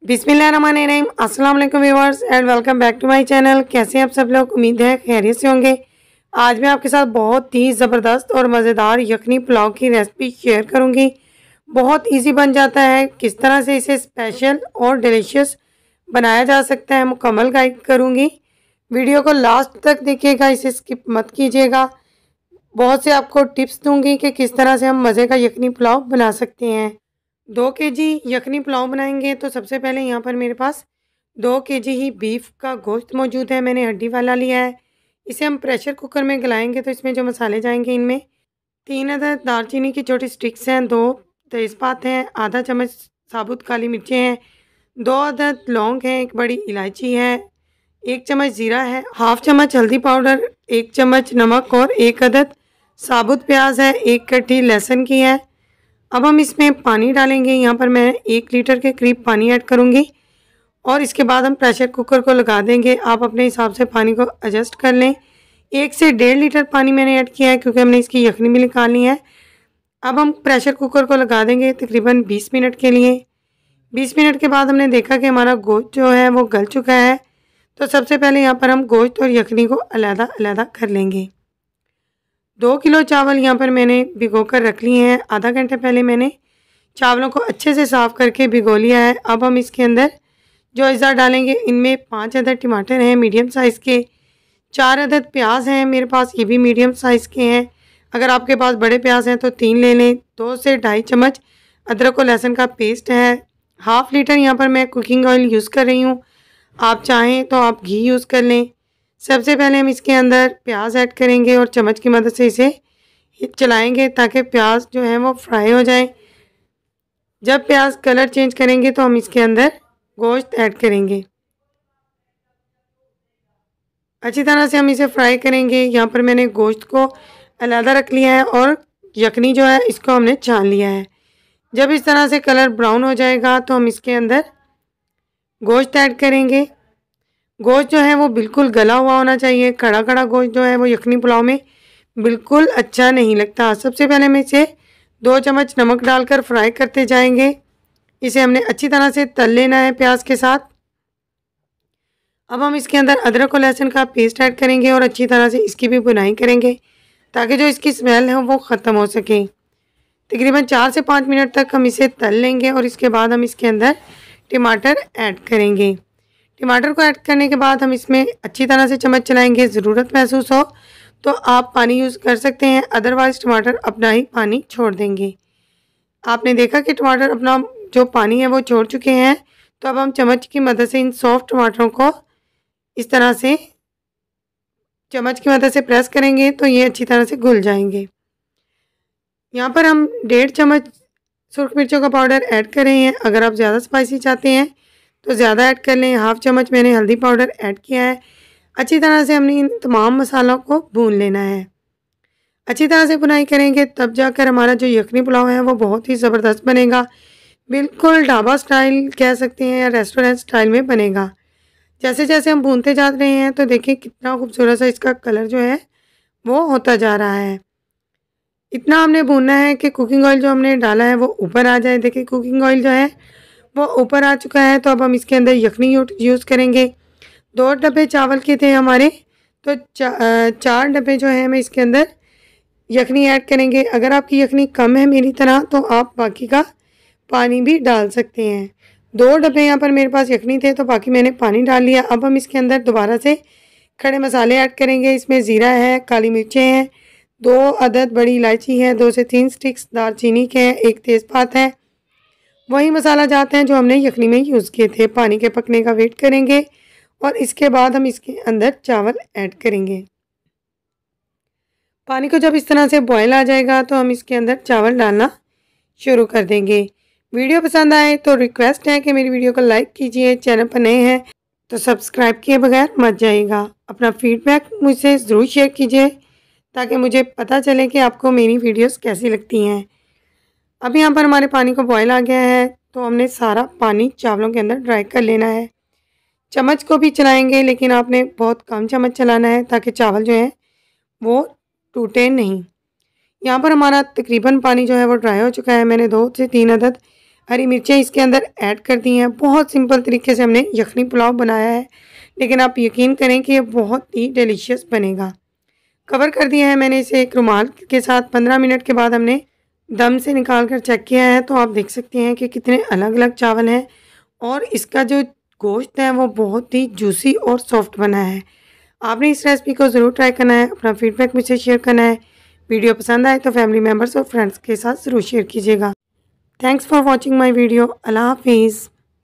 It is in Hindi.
बिस्मिल्लाहिर्रहमानिर्रहीम। अस्सलाम वालेकुम viewers and welcome back to my channel. कैसे हैं आप सब लोग? उम्मीद है खैरियत से होंगे। आज मैं आपके साथ बहुत ही ज़बरदस्त और मज़ेदार यखनी पुलाव की रेसिपी शेयर करूंगी। बहुत इजी बन जाता है। किस तरह से इसे स्पेशल और डिलीशियस बनाया जा सकता है मुकम्मल गाइड करूँगी। वीडियो को लास्ट तक देखिएगा, इसे स्किप मत कीजिएगा। बहुत से आपको टिप्स दूंगी कि किस तरह से हम मज़े का यखनी पुलाव बना सकते हैं। 2 केजी यखनी पुलाव बनाएंगे तो सबसे पहले यहाँ पर मेरे पास 2 केजी ही बीफ का गोश्त मौजूद है। मैंने हड्डी वाला लिया है। इसे हम प्रेशर कुकर में गलाएंगे तो इसमें जो मसाले जाएंगे, इनमें 3 अदद दालचीनी की छोटी स्टिक्स हैं, 2 तेज़पात हैं, आधा चम्मच साबुत काली मिर्चें हैं, 2 अदद लौंग हैं, 1 बड़ी इलायची है, 1 चम्मच ज़ीरा है, हाफ चम्मच हल्दी पाउडर, 1 चम्मच नमक और 1 अदद साबुत प्याज है, 1 कट्टी लहसुन की है। अब हम इसमें पानी डालेंगे। यहाँ पर मैं 1 लीटर के करीब पानी ऐड करूँगी और इसके बाद हम प्रेशर कुकर को लगा देंगे। आप अपने हिसाब से पानी को एडजस्ट कर लें। 1 से 1.5 लीटर पानी मैंने ऐड किया है क्योंकि हमने इसकी यखनी भी निकालनी है। अब हम प्रेशर कुकर को लगा देंगे तकरीबन 20 मिनट के लिए। 20 मिनट के बाद हमने देखा कि हमारा गोश्त जो है वो गल चुका है। तो सबसे पहले यहाँ पर हम गोश्त और यखनी को अलग-अलग कर लेंगे। 2 किलो चावल यहाँ पर मैंने भिगो कर रख लिए हैं। आधा घंटे पहले मैंने चावलों को अच्छे से साफ़ करके भिगो लिया है। अब हम इसके अंदर जो अज़ा डालेंगे, इनमें 5 अदद टमाटर हैं मीडियम साइज़ के, 4 अदद प्याज हैं मेरे पास, ये भी मीडियम साइज़ के हैं। अगर आपके पास बड़े प्याज हैं तो 3 ले लें। 2 से 2.5 चम्मच अदरक और लहसुन का पेस्ट है। हाफ़ लीटर यहाँ पर मैं कुकिंग ऑयल यूज़ कर रही हूँ। आप चाहें तो आप घी यूज़ कर लें। सबसे पहले हम इसके अंदर प्याज ऐड करेंगे और चम्मच की मदद से इसे चलाएंगे ताकि प्याज जो है वो फ्राई हो जाए। जब प्याज कलर चेंज करेंगे तो हम इसके अंदर गोश्त ऐड करेंगे। अच्छी तरह से हम इसे फ्राई करेंगे। यहाँ पर मैंने गोश्त को अलग रख लिया है और यखनी जो है इसको हमने छान लिया है। जब इस तरह से कलर ब्राउन हो जाएगा तो हम इसके अंदर गोश्त ऐड करेंगे। गोश्त जो है वो बिल्कुल गला हुआ होना चाहिए। कड़ा कड़ा गोश्त जो है वो यखनी पुलाव में बिल्कुल अच्छा नहीं लगता। सबसे पहले हम इसे 2 चम्मच नमक डालकर फ्राई करते जाएंगे। इसे हमने अच्छी तरह से तल लेना है प्याज के साथ। अब हम इसके अंदर अदरक और लहसुन का पेस्ट ऐड करेंगे और अच्छी तरह से इसकी भी भुनाई करेंगे ताकि जो इसकी स्मेल है वो ख़त्म हो सके। तकरीबन 4 से 5 मिनट तक हम इसे तल लेंगे और इसके बाद हम इसके अंदर टमाटर ऐड करेंगे। टमाटर को ऐड करने के बाद हम इसमें अच्छी तरह से चम्मच चलाएंगे। ज़रूरत महसूस हो तो आप पानी यूज़ कर सकते हैं, अदरवाइज़ टमाटर अपना ही पानी छोड़ देंगे। आपने देखा कि टमाटर अपना जो पानी है वो छोड़ चुके हैं। तो अब हम चम्मच की मदद से इन सॉफ्ट टमाटरों को इस तरह से चम्मच की मदद से प्रेस करेंगे तो ये अच्छी तरह से घुल जाएंगे। यहाँ पर हम 1.5 चम्मच सुर्ख मिर्चों का पाउडर ऐड कर रहे हैं। अगर आप ज़्यादा स्पाइसी चाहते हैं तो ज़्यादा ऐड कर लें। हाफ़ चम्मच मैंने हल्दी पाउडर ऐड किया है। अच्छी तरह से हमने इन तमाम मसालों को भून लेना है। अच्छी तरह से भुनाई करेंगे तब जाकर हमारा जो यखनी पुलाव है वो बहुत ही ज़बरदस्त बनेगा। बिल्कुल ढाबा स्टाइल कह सकते हैं या रेस्टोरेंट स्टाइल में बनेगा। जैसे जैसे हम भूनते जा रहे हैं तो देखिए कितना खूबसूरत सा इसका कलर जो है वो होता जा रहा है। इतना हमने भूनना है कि कुकिंग ऑयल जो हमने डाला है वो ऊपर आ जाए। देखिए कुकिंग ऑयल जो है वो ऊपर आ चुका है। तो अब हम इसके अंदर यखनी यूज़ करेंगे। 2 डब्बे चावल के थे हमारे, तो 4 डब्बे जो है हम इसके अंदर यखनी ऐड करेंगे। अगर आपकी यखनी कम है मेरी तरह तो आप बाकी का पानी भी डाल सकते हैं। 2 डब्बे यहाँ पर मेरे पास यखनी थे तो बाकी मैंने पानी डाल लिया। अब हम इसके अंदर दोबारा से खड़े मसाले ऐड करेंगे। इसमें ज़ीरा है, काली मिर्चें हैं, 2 अदद बड़ी इलायची है, 2 से 3 स्टिक्स दालचीनी के हैं, 1 तेज़पात है। वही मसाला जाते हैं जो हमने यखनी में यूज़ किए थे। पानी के पकने का वेट करेंगे और इसके बाद हम इसके अंदर चावल ऐड करेंगे। पानी को जब इस तरह से बॉयल आ जाएगा तो हम इसके अंदर चावल डालना शुरू कर देंगे। वीडियो पसंद आए तो रिक्वेस्ट है कि मेरी वीडियो को लाइक कीजिए। चैनल पर नए हैं तो सब्सक्राइब किए बगैर मत जाइएगा। अपना फीडबैक मुझसे ज़रूर शेयर कीजिए ताकि मुझे पता चले कि आपको मेरी वीडियोस कैसी लगती हैं। अब यहाँ पर हमारे पानी को बॉयल आ गया है तो हमने सारा पानी चावलों के अंदर ड्राई कर लेना है। चम्मच को भी चलाएंगे लेकिन आपने बहुत कम चम्मच चलाना है ताकि चावल जो है वो टूटे नहीं। यहाँ पर हमारा तकरीबन पानी जो है वो ड्राई हो चुका है। मैंने 2 से 3 अदद हरी मिर्चें इसके अंदर ऐड कर दी हैं। बहुत सिंपल तरीके से हमने यखनी पुलाव बनाया है, लेकिन आप यकीन करें कि ये बहुत ही डिलीशियस बनेगा। कवर कर दिया है मैंने इसे एक रुमाल के साथ। 15 मिनट के बाद हमने दम से निकाल कर चेक किया है, तो आप देख सकते हैं कि कितने अलग अलग चावल हैं और इसका जो गोश्त है वो बहुत ही जूसी और सॉफ्ट बना है। आपने इस रेसिपी को ज़रूर ट्राई करना है, अपना फीडबैक मुझसे शेयर करना है। वीडियो पसंद आए तो फैमिली मेम्बर्स और फ्रेंड्स के साथ ज़रूर शेयर कीजिएगा। Thanks for watching my video. अल्लाह हाफिज़।